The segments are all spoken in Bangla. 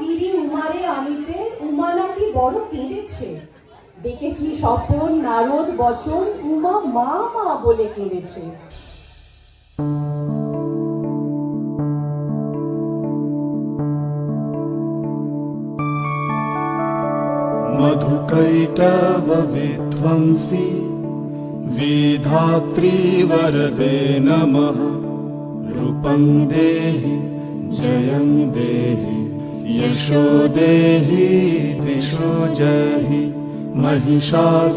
গিরি উমারে আনিতে উমা নাকি বড় কেঁদেছে। দেখেছি স্বপন নারদ বচন উমা মা মা বলে কেঁদেছে। मधुकैटव विध्वंसी विधात्री वरदे नमः। रूपं देहि जयं देहि यशो देहि दिशो जहि। महिषासुरनिर्णाशि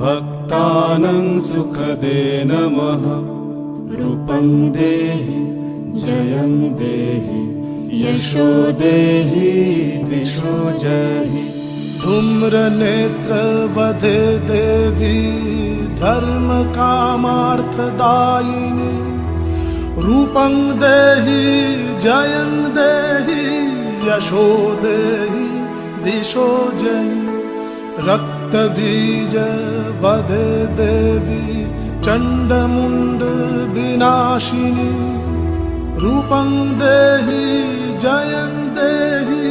भक्तानां सुखदे नमः। रूपं देहि जयं देहि यशो देहि दिशो जहि। धूम्रनेत्र वधे देवी धर्म कामार्थदायिनी। रूपं देहि जयं देहि यशो देहि दिशो जहि। रक्तबीज वधे देवी चण्डमुण्ड विनाशिनी। रूपं देहि जयं देहि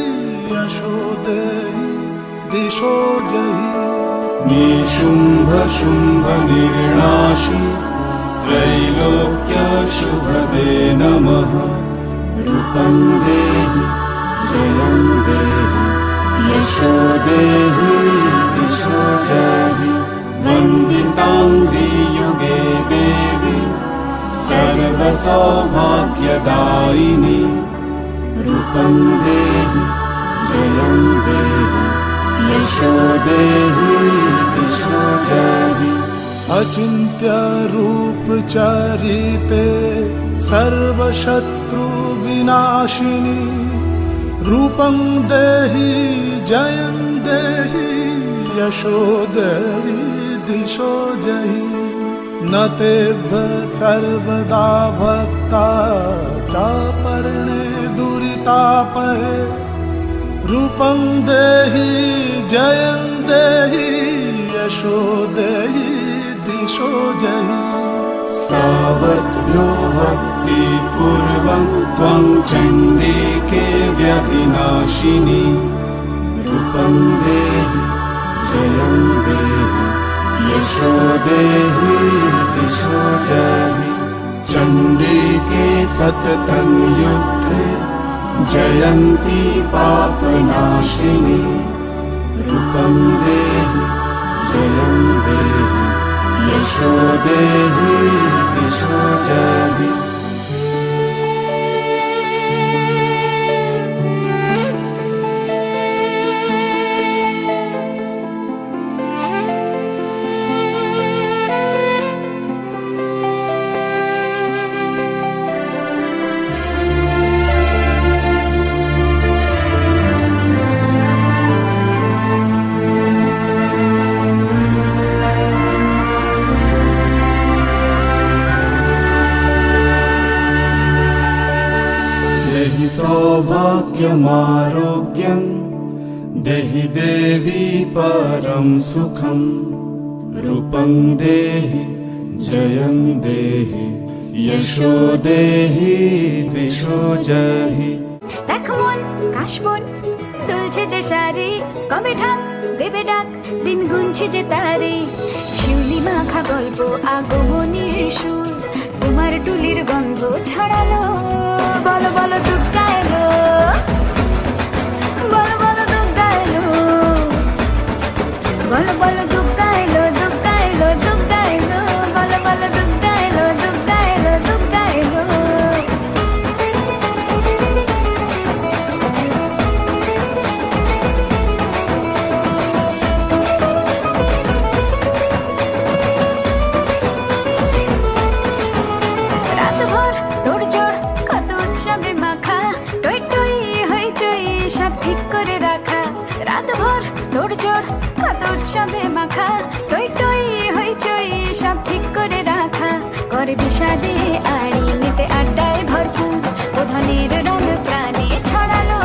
यशो देहि दिशो जहि। निशुम्भ शुम्भ निर्णाशि त्रैलोक्य शुभदे नमः। रूपं देहि जयं देहि यशो देहि दिशो जहि। वन्दिताङ्घ्रियुगे देवी सर्वसौभाग्यदायिनी। रूपं देहि जयं देहि यशो देहि दिशो जहि। अचिन्त्य रूप चरिते सर्वशत्रु विनाशिनी। रूपं देहि जयं देहि यशो देहि दिशो जहि। न तेभ्य सर्वदा भक्ता चापर्णे दुरितापहे। रूपं देहि जयं देहि यशो देहि दिशो जहि। सावत्भ्यो भक्तिपूर्वं त्वं चण्डिके व्यधिनाशिनी। रूपं देहि जयं देहि यशो देहि दिशो जहि। चण्डिके सततं युद्धे जयन्ती पापनाशिनी। रूपं देहि जयं देहि यशो देहि दिशो जहि। सौभाग्यमारोग्यं देहि देवी परं सुखं। रूपं देहि जयं देहि यशो देहि दिशो जहि। देखो मन काशबन तुलছে যে শাড়ি কবে ঢাক দেবে ডাক দিন গুনছে যে তারে। শিউলি মাখা গল্প আগমনীর সুর তোমার টুলির গন্ধ ছড়ালো। বলো বলো দুর্গা এলো, বলো বলো দুর্গা এলো, বলো বলো দুর্গা এলো, দুর্গা এলো, দুর্গা এলো, বলো বলো দুর্গা এলো, দুর্গা এলো, দুর্গা এলো। রাতভর তোড়জোড় কত উৎসবে মাখা, টই টই হইচই সব ঠিক করে রাখা। রাতভর তোড়জোড় কত উৎসবে মাখা, টই টই হইচই সব ঠিক করে রাখা। করে বিষাদে আড়ি নিতে আড্ডায় ভরপুর প্রধানের রঙ প্রাণে ছড়ালো।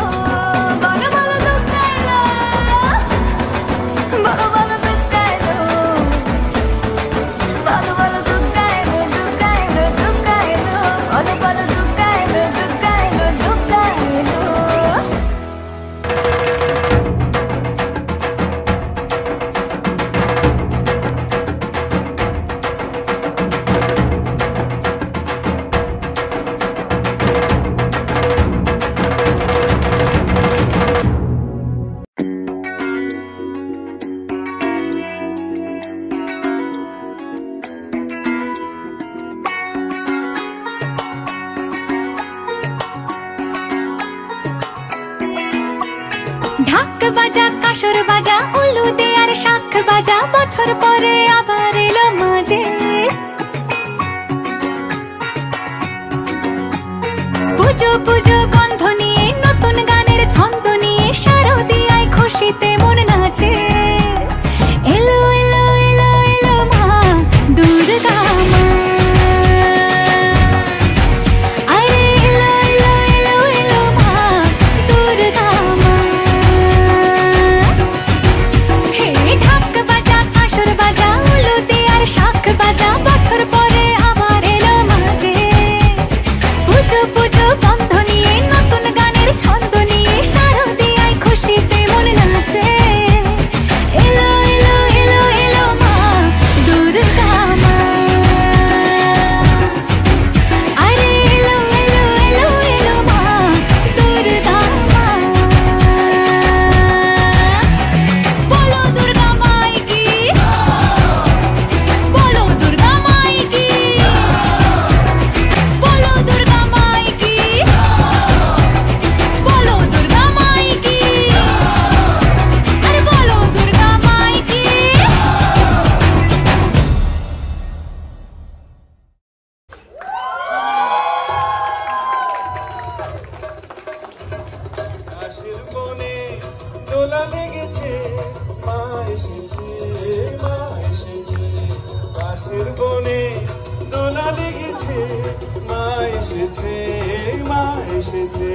বলো বলো দুর্গা এলো, বলো বলো দুর্গা এলো, বলো বলো দুর্গা এলো, দুর্গা এলো, দুর্গা এলো, বলো বলো দুর্গা এলো, দুর্গা এলো, দুর্গা ঢাক বাজা কাসর বাজা উলু দে আর শাখ বাজা বছর পরে আবার এলো মাঝে পুজো পুজো গন্ধ নিয়ে নতুন গানের ছন্দ নিয়ে শারদিয়ায় খুশিতে মন নাচে এলো এলো এলো এলো মা দুর্গা মা আরে এলো এলো এলো এলো মা দুর্গা মা হে ঢাক বাজা কাসর বাজা উলু দে আর শাখ বাজা বছর পরে আবার এলো মাঝে পুজো পুজো গন্ধ নিয়ে নতুন গানের ছন্দ নিয়ে শারদিয়ায় খুশিতে মন নাচে এলো এলো এলো এলো মা দুর্গা মা আরে এলো এলো এলো এলো মা দুর্গা মা বলো দুর্গা মাই কি বলো দুর্গা মাই কি বলো দুর্গা মাই কি বলো দুর্গা মাই কি আরে বলো দুর্গা মাই কি কাশের বনে দোলা লেগেছে মা এসেছে মা এসেছে কাশের বনে দোলা লেগেছে মা এসেছে মা এসেছে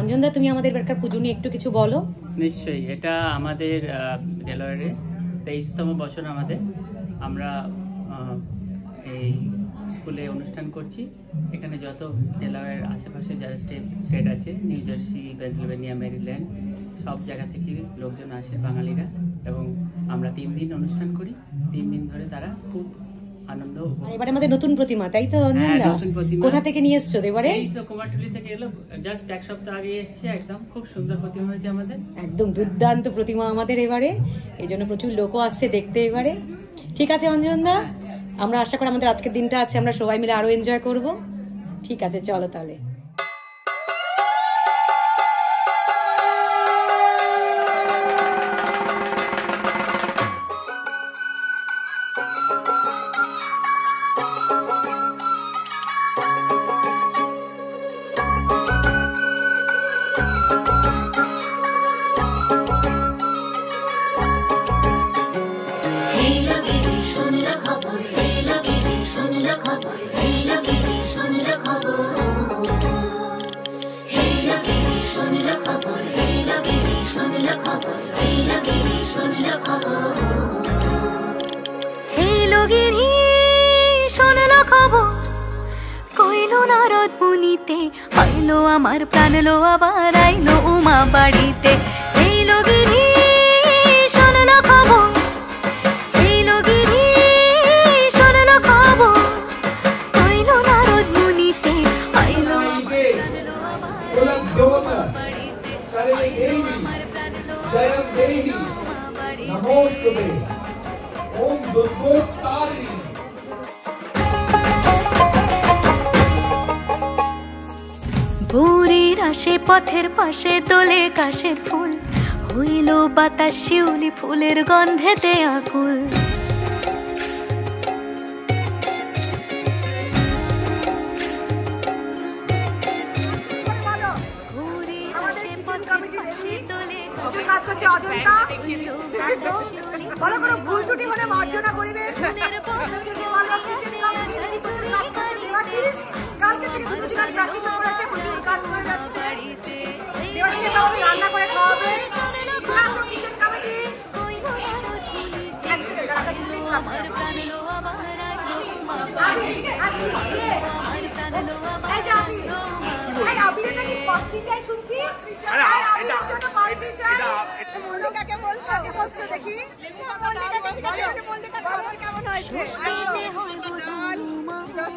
অঞ্জনদা, তুমি আমাদের এবারকার পুজো নিয়ে একটু কিছু বলো। নিশ্চয়ই, এটা আমাদের ডেলাওয়্যারে 23তম বছর আমাদের। আমরা এই স্কুলে অনুষ্ঠান করছি। এখানে যত ডেলাওয়্যার আশেপাশে যারা স্টেট আছে, নিউ জার্সি, পেনসিলভেনিয়া, মেরিল্যান্ড, সব জায়গা থেকে লোকজন আসে, বাঙালিরা। এবং আমরা 3 দিন অনুষ্ঠান করি। 3 দিন ধরে তারা খুব আনন্দ। এবারে আমাদের নতুন প্রতিমা, তাই তো অঞ্জনদা? কোথা থেকে নিয়ে এসছো এবারে? এই তো কুমারটুলি থেকে এলো, জাস্ট 1 সপ্তাহ আগে এসেছে। একদম খুব সুন্দর প্রতিমা হয়েছে আমাদের, একদম দুর্দান্ত প্রতিমা আমাদের এবারে। এই জন্য প্রচুর লোকও আসছে দেখতে এবারে। ঠিক আছে অঞ্জনদা, আমরা আশা করি আমাদের আজকের দিনটা আছে আমরা সবাই মিলে আরো এনজয় করব। ঠিক আছে, চলো তাহলে। আইলো আমার প্রাণ লো আবার আইলো উমা বাড়িতে। এই লগিরি শোনলো খবর, এই লগিরি শোনলো খবর, কইলো নারদ মুনিতে আইলো ভোরের আসে পথের পাশে তোলে কাশের ফুল, হইল বাতাস শিউলি ফুলের গন্ধেতে আকুল। কাজ করছে অজন্তা, একদম বলো কোনো ভুল ত্রুটি হলে মার্জনা করিবেন। কাজ করছে দেবাশিস, কালকে থেকে দুটো কাজ প্র্যাকটিস করেছে, প্রচুর কাজ করে যাচ্ছে। দেবাশিস আমাদের রান্না করে খাওয়াবে। কিচেন কমিটি এক সেকেন্ড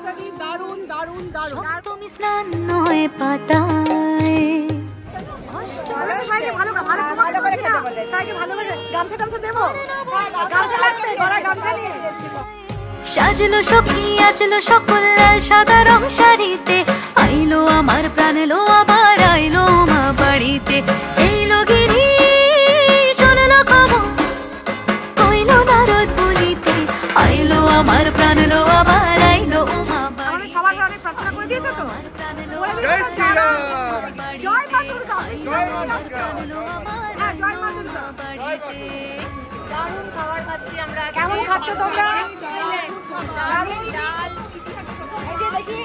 দেখি দারুন দারুন দারুন। তুমি স্নান নয় পাতায়, সাজলো সখী আজলো সকল লাল সাদা রং শাড়িতে, আইলো আমার প্রাণ লো আবার আইলো মা বাড়িতে। এই লগিরি শোনলো খবর, কইলো নারদ বলিতে, আইলো আমার প্রাণ লো আবার আইলো মা বাড়িতে। সবার অনেক প্রার্থনা করে দিয়েছো তো? জয় মা দুর্গা। হ্যাঁ, জয় মা দুর্গা। দারুণ খাবার খাচ্ছি আমরা। কেমন খাচ্ছ তোমরা? এই যে দেখি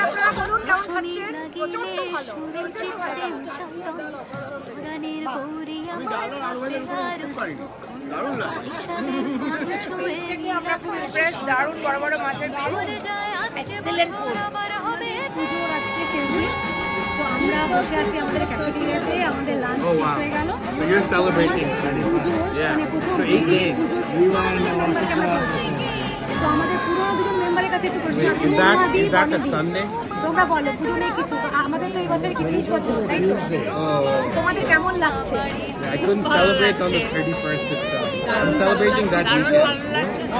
আপনারা বলুন কেমন খাচ্ছেন? প্রচন্ড ভালো, প্রচন্ড ভালো। আমরা খুব ইমপ্রেস। দারুণ বড় বড় মাছের পিস, এক্সেলেন্ট ফুড। পুজোর আজকে শেষ দিন, তো আমরা বসে আছি আমাদের ক্যাফেটেরিয়াতে। আমাদের লাঞ্চ শেষ হয়ে গেল। So you're celebrating 35? Yeah. So 8 days. তো আমাদের পুরো দুজন মেম্বারের কাছে একটু প্রশ্ন আছে। Is that a Sunday? তোমরা বলো পুজো নিয়ে কিছু, আমাদের তো এই বছরে কি 30 বছর, তাই তো? তোমাদের কেমন লাগছে? I couldn't celebrate on the 31st itself. I'm celebrating that weekend.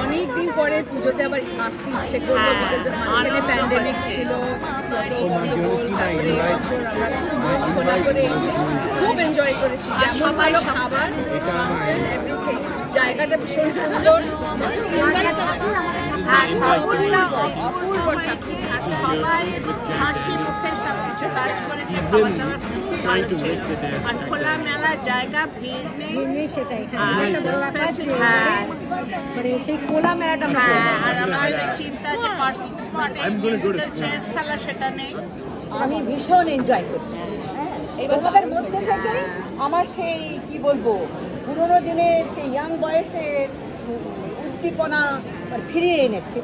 অনেক দিন পরে পুজোতে আবার আসতে ইচ্ছে করলো, মাঝখানে প্যান্ডেমিক ছিল, খুব এনজয় করেছি। যেমন ভালো খাবার, জায়গাটা ভীষণ সুন্দর, সবাই হাসি মুখে সবকিছু কাজ করেছে, খাবার দাবার খুব ভালো ছিল, আর খোলা মেলা জায়গা, ভিড় নেই, সেটাই মানে সেই খোলা মেলাটা আমরা আর আমাদের চিন্তা যে পার্কিং স্পটে চেস খেলা সেটা নেই। আমি ভীষণ এনজয় করছি। তোমাদের মধ্যে থেকে আমার সেই কি বলবো পুরোনো দিনের সেই ইয়াং বয়সের উদ্দীপনা ফিরিয়ে এনেছে।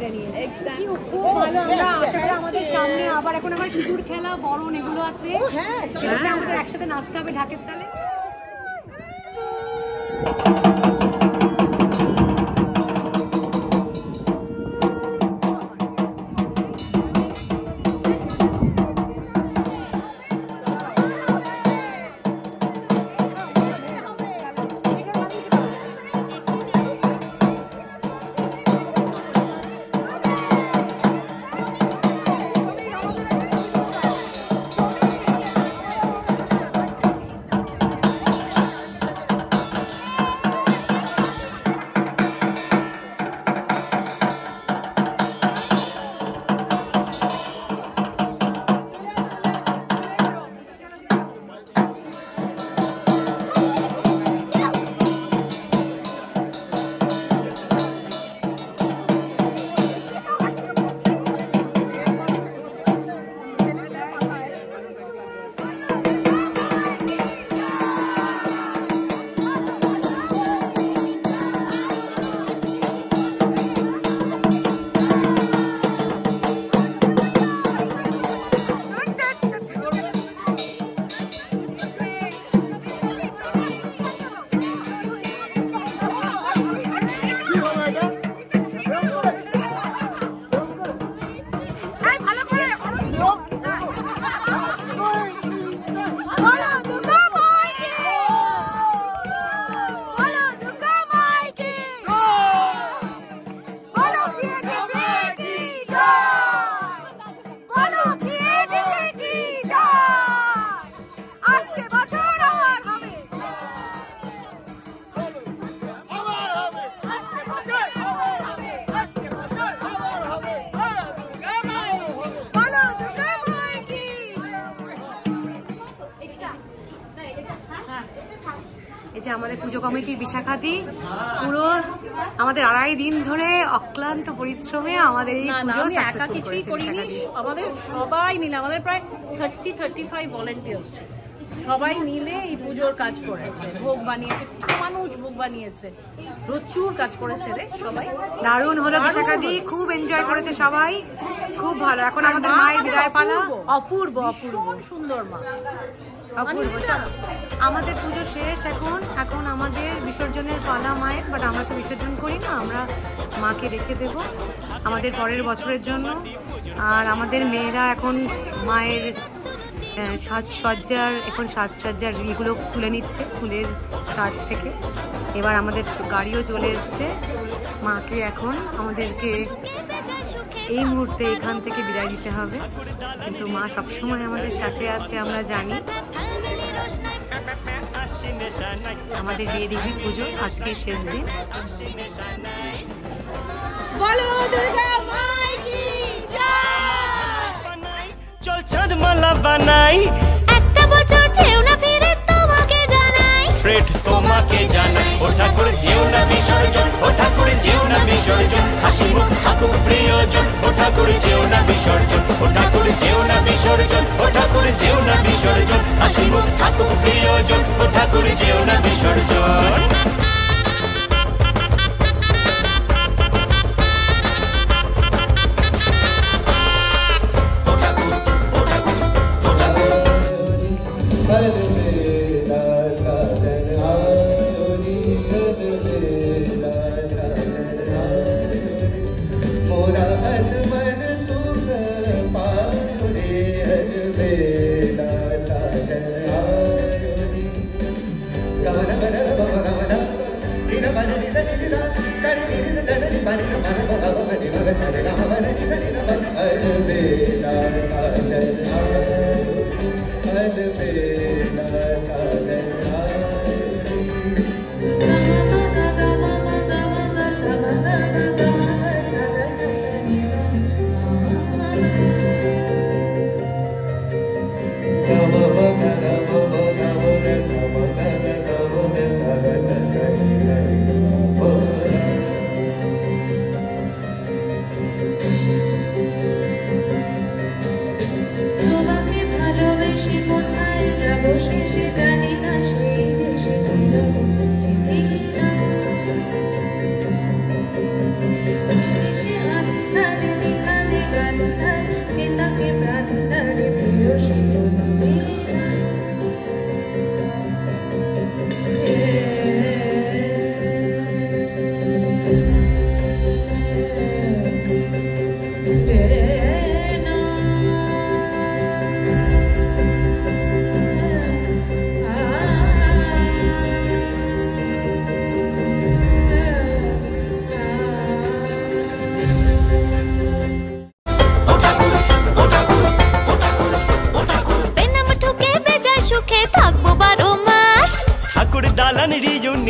খুব ভালো। আমরা আশা করি আমাদের সামনে আবার এখন আমার সিঁদুর খেলা, বরণ এগুলো আছে, সেটাতে আমাদের একসাথে নাচতে হবে ঢাকের তালে। এই যে আমাদের পুজো কমিটির বিশাখাদি পুরো আমাদের 2.5 দিন ধরে অক্লান্ত পরিশ্রমে আমাদের এই পুজো একা কিছুই করিনি, আমাদের সবাই মিলে, আমাদের প্রায় 30-35 ভলেন্টিয়ার্স ছিল, সবাই মিলে এই পুজোর কাজ করেছে, ভোগ বানিয়েছে, মানুষ ভোগ বানিয়েছে, প্রচুর কাজ করেছে রে সবাই। দারুণ হলো বিশাখাদি, খুব এনজয় করেছে সবাই, খুব ভালো। এখন আমাদের মায়ের বিদায় পালা, অপূর্ব অপূর্ব সুন্দর মা, অপূর্ব। চলো আমাদের পুজো শেষ, এখন আমাদের বিসর্জনের পালা মায়ের, বাট আমরা তো বিসর্জন করি না, আমরা মাকে রেখে দেব আমাদের পরের বছরের জন্য। আর আমাদের মেয়েরা এখন মায়ের সাজসজ্জার এগুলো তুলে নিচ্ছে ফুলের সাজ থেকে। এবার আমাদের গাড়িও চলে এসছে, মাকে এখন আমাদেরকে এই মুহূর্তে এখান থেকে বিদায় দিতে হবে, কিন্তু মা সবসময় আমাদের সাথে আছে আমরা জানি। আমাদের বিয়ে দেবী পুজো আজকে শেষ দিন। বলো দুর্গা মাই কি জয়। চল চাঁদমালা বানাই, একটা বছর যেও না ফিরে তোমাকে জানাই, ফ্রেড তোমাকে জানাই, ও ঠাকুর যেও না বিসর্জন, ও ঠাকুর যেও না বিসর্জন, হাসি মুখ থাকুক প্রিয়জন, ও ঠাকুর যেও না বিসর্জন, ও ঠাকুর যেও না বিসর্জন, ও ঠাকুর যেও না বিসর্জন, হাসি মুখ থাকুক প্রিয়জন, ও ঠাকুর যেও না বিসর্জন। मोरा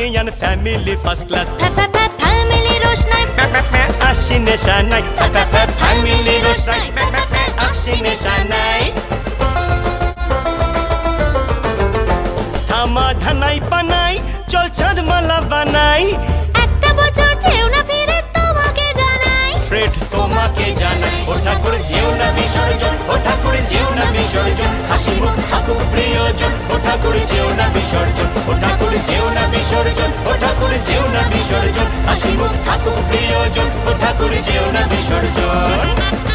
Reunion family first class family রোশনাই আসি নেশানাই family রোশনাই আসি নেশানাই থামা ধানাই পানাই চল চাঁদ মালা বানাই একটা বছর যেও না ফিরে তোমাকে জানাই ফ্রেড তোমাকে জানাই ও ঠাকুর যেও না বিসর্জন ও ঠাকুর যেও না বিসর্জন হাসি মুখ থাকুক প্রিয়জন ও ঠাকুর যেও না বিসর্জন ও ঠাকুর যেও না বিসর্জন ও ঠাকুর যেও না বিসর্জন হাসি মুখ থাকুক প্রিয়জন ও ঠাকুর যেও না বিসর্জন